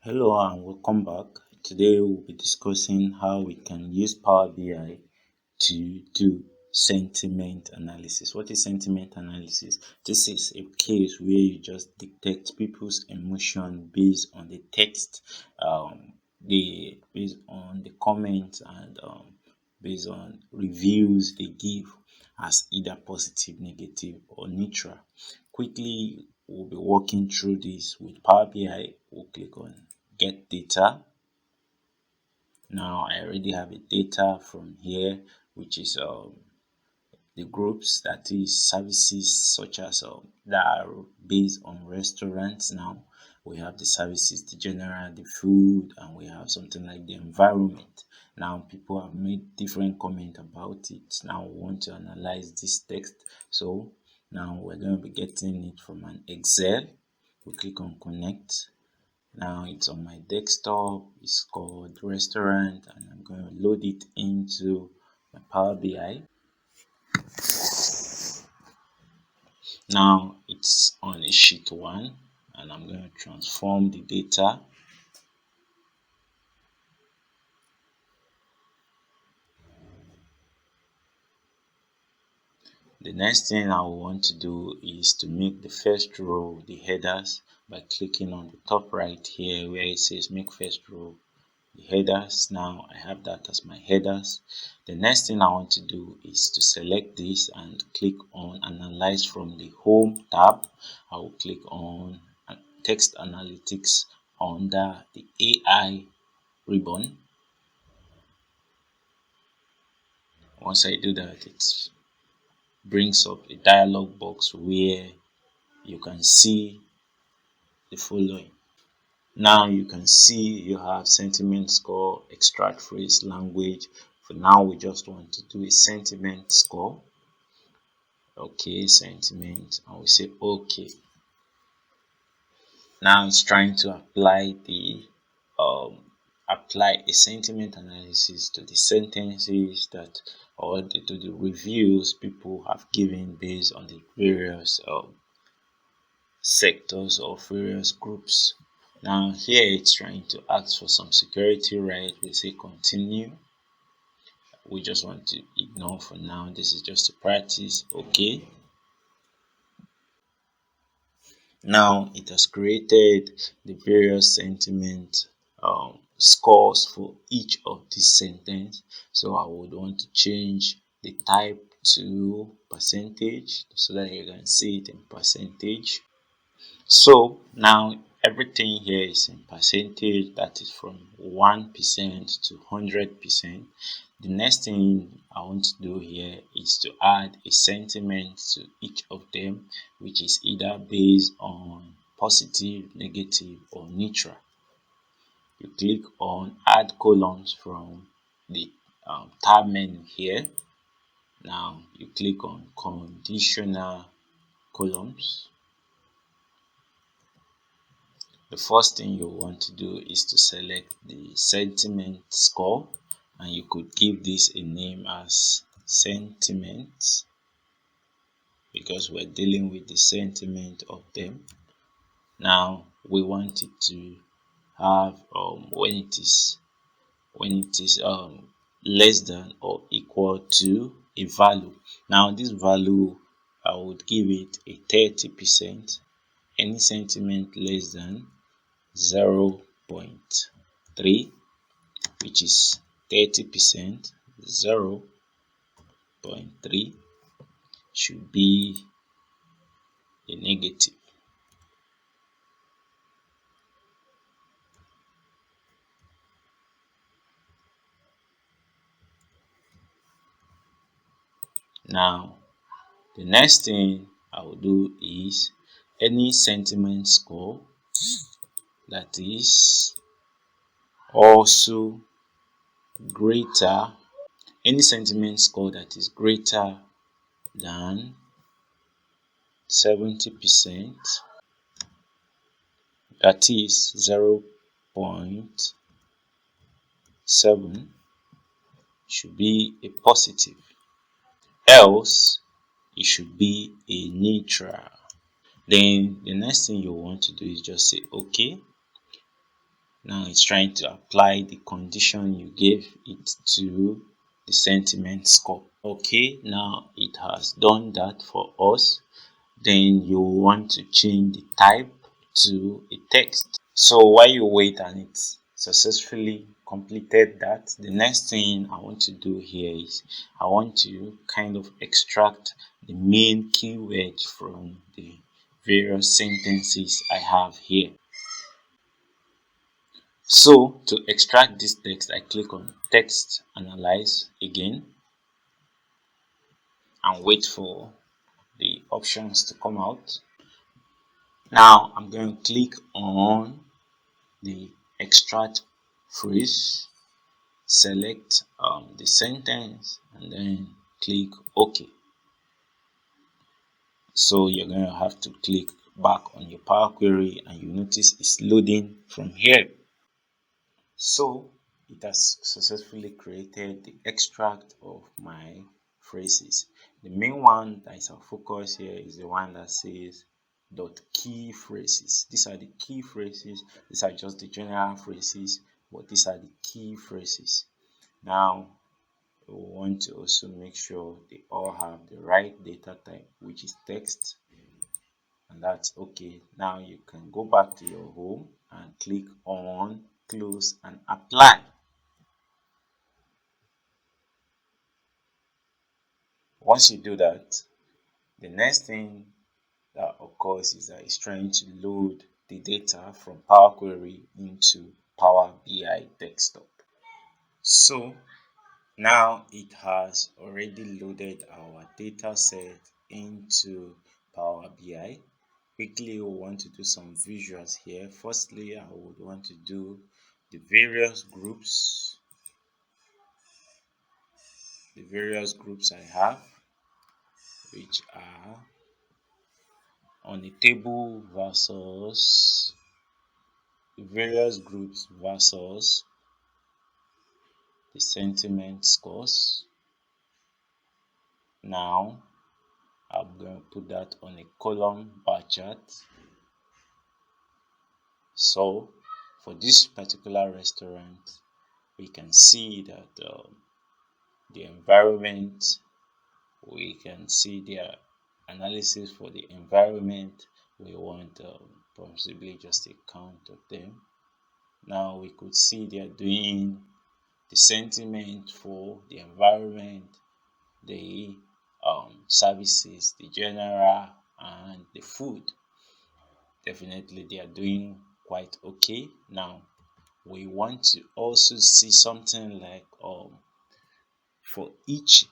Hello and welcome back. Today we'll be discussing how we can use Power BI to do sentiment analysis. What is sentiment analysis? This is a case where you just detect people's emotion based on the text, based on the comments and based on reviews they give as either positive, negative, or neutral. Quickly, we'll be walking through this with Power BI. We'll click on Get Data. Now I already have a data from here, which is the groups, that is services such as that are based on restaurants. Now we have the services, the general, the food, and we have something like the environment. Now people have made different comment about it. Now we want to analyze this text, so now we're going to be getting it from an Excel. We click on connect. Now it's on my desktop. It's called restaurant, and I'm going to load it into my Power BI. Now it's on a sheet 1, and I'm going to transform the data. The next thing I want to do is to make the first row the headers by clicking on the top right here where it says make first row the headers. Now I have that as my headers. The next thing I want to do is to select this and click on analyze from the home tab. I will click on text analytics under the AI ribbon. Once I do that, it brings up a dialog box where you can see the following. Now you can see you have sentiment score, extract phrase, language. For now, we just want to do a sentiment score. Okay, sentiment, and we say okay. Now it's trying to apply a sentiment analysis to the sentences that, or to the reviews people have given based on the various sectors or various groups. Now here it's trying to ask for some security right. We say continue. We just want to ignore for now. This is just a practice. Okay. Now it has created the various sentiment scores for each of these sentence. So I would want to change the type to percentage so that you can see it in percentage. So now everything here is in percentage, that is from 1% to 100%. The next thing I want to do here is to add a sentiment to each of them, which is either based on positive, negative, or neutral. You click on add columns from the tab menu here. Now you click on conditional columns. The first thing you want to do is to select the sentiment score, and you could give this a name as sentiment because we're dealing with the sentiment of them. Now we want it to have when it is less than or equal to a value. Now this value, I would give it a 30%. Any sentiment less than 0.3, which is 30%, 0.3 should be a negative. Now the next thing I will do is any sentiment score that is also greater, any sentiment score that is greater than 70%, that is 0.7, should be a positive, else it should be a neutral. Then the next thing you want to do is just say okay. Now it's trying to apply the condition you gave it to the sentiment score. Okay, now it has done that for us. Then you want to change the type to a text. So while you wait and it's successfully completed that, the next thing I want to do here is I want to kind of extract the main keyword from the various sentences I have here. So to extract this text, I click on text analyze again and wait for the options to come out. Now I'm going to click on the extract phrase, select the sentence, and then click OK. So you're going to have to click back on your Power Query and you notice it's loading from here. So it has successfully created the extract of my phrases. The main one that is our focus here is the one that says dot key phrases. These are the key phrases. These are just the general phrases, but these are the key phrases. Now we want to also make sure they all have the right data type, which is text, and that's okay. Now you can go back to your home and click on close and apply. Once you do that, the next thing that occurs is that it's trying to load the data from Power Query into Power BI desktop. So now it has already loaded our data set into Power BI. Quickly, we want to do some visuals here. Firstly, I would want to do the various groups I have, which are on a table versus the various groups versus the sentiment scores. Now I'm going to put that on a column bar chart. So for this particular restaurant, we can see that the environment, we can see their analysis for the environment. We want possibly just a count of them. Now we could see they are doing the sentiment for the environment, the services, the general, and the food. Definitely, they are doing quite okay. Now, we want to also see something like for each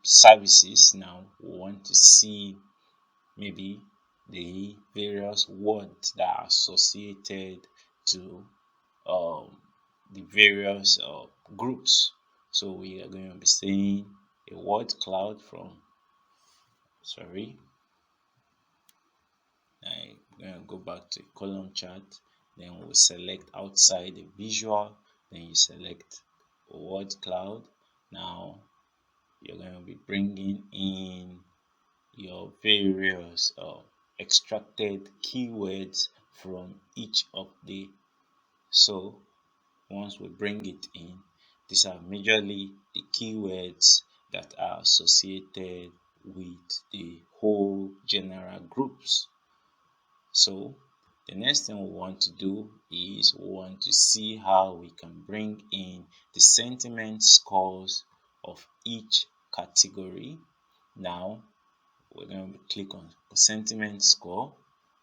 services. Now, we want to see maybe the various words that are associated to um, the various groups. So we are going to be saying a word cloud from, sorry, I'm going to go back to column chart. Then we'll select outside the visual. Then you select a word cloud. Now you're going to be bringing in your various extracted keywords from each of the. So once we bring it in, these are majorly the keywords that are associated with the whole general groups. So the next thing we want to do is we want to see how we can bring in the sentiment scores of each category. Now we're going to click on sentiment score.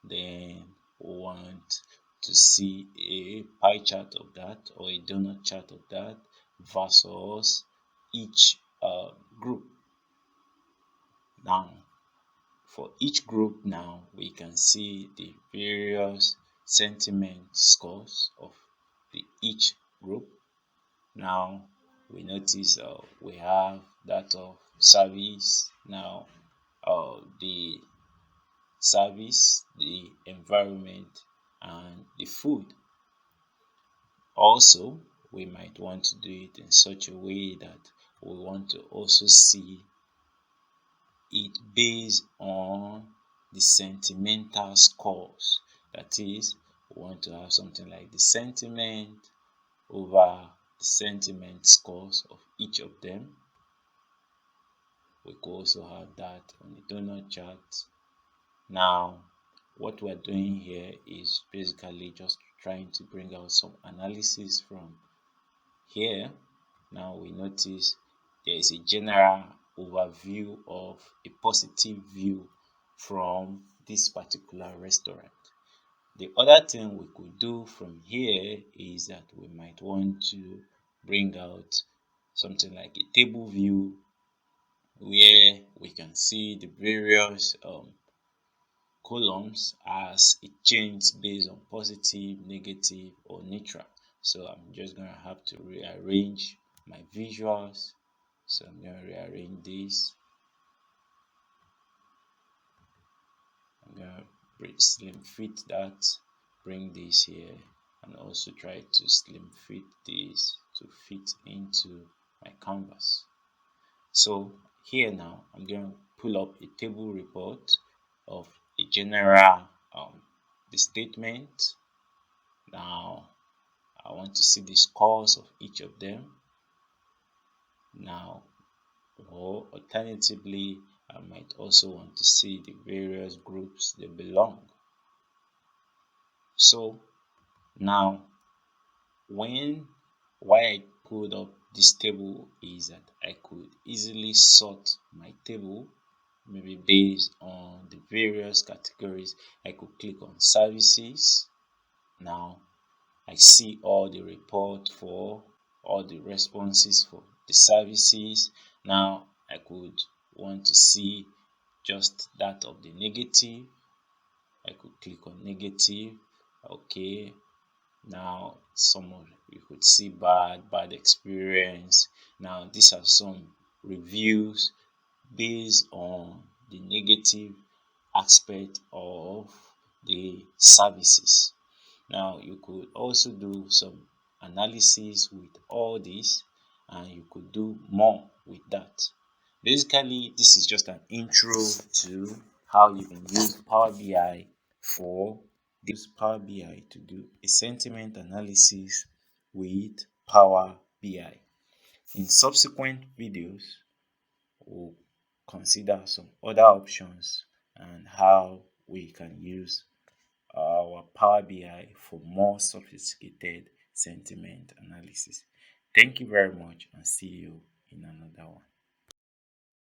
Then we want to see a pie chart of that or a donut chart of that versus each group. Now for each group, now we can see the various sentiment scores of each group. Now we notice we have that of service. Now the service, the environment, and the food. Also, we might want to do it in such a way that we want to also see it based on the sentimental scores. That is, We want to have something like the sentiment over the sentiment scores of each of them. We could also have that on the donut chart. Now, what we're doing here is basically just trying to bring out some analysis from here. Now we notice there is a general overview of a positive view from this particular restaurant. The other thing we could do from here is that we might want to bring out something like a table view where we can see the various columns as it changes based on positive, negative, or neutral. So I'm just going to have to rearrange my visuals. So I'm going to rearrange this. I'm going to slim fit that, bring this here, and also try to slim fit this to fit into my canvas. So here now, I'm going to pull up a table report of a general the statement. Now I want to see the scores of each of them. Now, or alternatively, I might also want to see the various groups they belong. So now, when why I pulled up this table is that I could easily sort my table, maybe based on the various categories. I could click on services. Now I see all the report for all the responses for the services. Now I could want to see just that of the negative. I could click on negative. Okay. Now some of you could see bad experience. Now these are some reviews based on the negative aspect of the services. Now you could also do some analysis with all this, and you could do more with that. Basically, this is just an intro to how you can use Power BI for use Power BI to do a sentiment analysis with Power BI. In subsequent videos, we'll consider some other options and how we can use our Power BI for more sophisticated sentiment analysis. Thank you very much and see you in another one.